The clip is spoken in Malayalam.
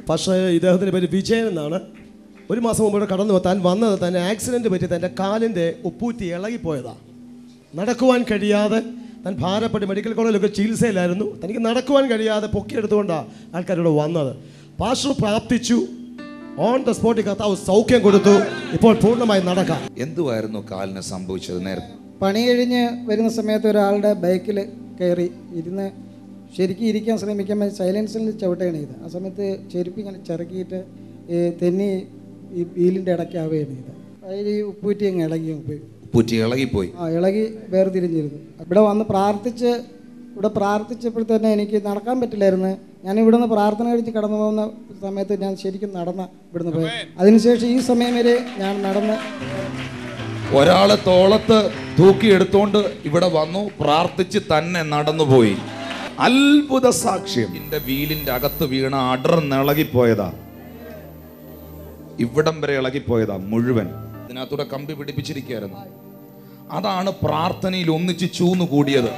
പക്ഷേ ഇദ്ദേഹത്തിൻ്റെ പേര് വിജയൻ എന്നാണ്. ഒരു മാസം മുമ്പ് കടന്നു താൻ വന്നത് തന്നെ ആക്സിഡൻറ്റ് പറ്റി തൻ്റെ കാലിൻ്റെ ഉപ്പൂറ്റി ഇളകിപ്പോയതാണ്. നടക്കുവാൻ കഴിയാതെ താൻ ഭാരപ്പെട്ട് മെഡിക്കൽ കോളേജിലൊക്കെ ചികിത്സയിലായിരുന്നു. തനിക്ക് നടക്കുവാൻ കഴിയാതെ പൊക്കിയെടുത്തുകൊണ്ടാണ് ആൾക്കാരോട് വന്നത്. പാസ്റ്റർ പ്രാർത്ഥിച്ചു, ഓൺ ദ സ്പോട്ടിൽ കർത്താവ് സൗഖ്യം കൊടുത്തു. ഇപ്പോൾ പൂർണ്ണമായി നടക്കാം. എന്തുവായിരുന്നു കാലിന് സംഭവിച്ചത്? നേരത്തെ പണി കഴിഞ്ഞ് വരുന്ന സമയത്ത് ഒരാളുടെ ബൈക്കിൽ കയറി ഇരുന്ന് ശരിക്കും ഇരിക്കാൻ ശ്രമിക്കുമ്പോൾ സൈലൻസിൽ ചവിട്ടുകയാണ് ചെയ്തത്. ആ സമയത്ത് ചെരുപ്പ് ഇങ്ങനെ ചിറക്കിയിട്ട് തെന്നി ഈ വീലിൻ്റെ ഇടയ്ക്കാവുകയാണ് ചെയ്തത്. അതിൽ ഈ ഉപ്പൂറ്റി അങ്ങ് ഇളകിപ്പോയി. ഇളകി വേർതിരിഞ്ഞിരുന്നു. ഇവിടെ വന്ന് പ്രാർത്ഥിച്ചപ്പോൾ തന്നെ എനിക്ക് നടക്കാൻ പറ്റില്ലായിരുന്നു. ഞാൻ ഇവിടുന്ന് പ്രാർത്ഥന കഴിച്ച് കടന്നു പോകുന്ന സമയത്ത് ഞാൻ ശരിക്കും ഇവിടുന്ന് പോയി. അതിനുശേഷം ഈ സമയം വരെ ഞാൻ നടന്ന് ഒരാളെ തോളത്ത് തൂക്കിയെടുത്തോണ്ട് ഇവിടെ വന്നു, പ്രാർത്ഥിച്ച് തന്നെ നടന്നുപോയി. അത്ഭുത സാക്ഷ്യം. എന്റെ വീലിന്റെ അകത്ത് വീണ അടർന്നിളകിപ്പോയതാ, ഇവിടം വരെ ഇളകിപ്പോയതാ മുഴുവൻ. ഇതിനകത്തൂടെ കമ്പി പിടിപ്പിച്ചിരിക്കുകയായിരുന്നു. അതാണ് പ്രാർത്ഥനയിൽ ഒന്നിച്ച് ചൂന്നു കൂടിയത്.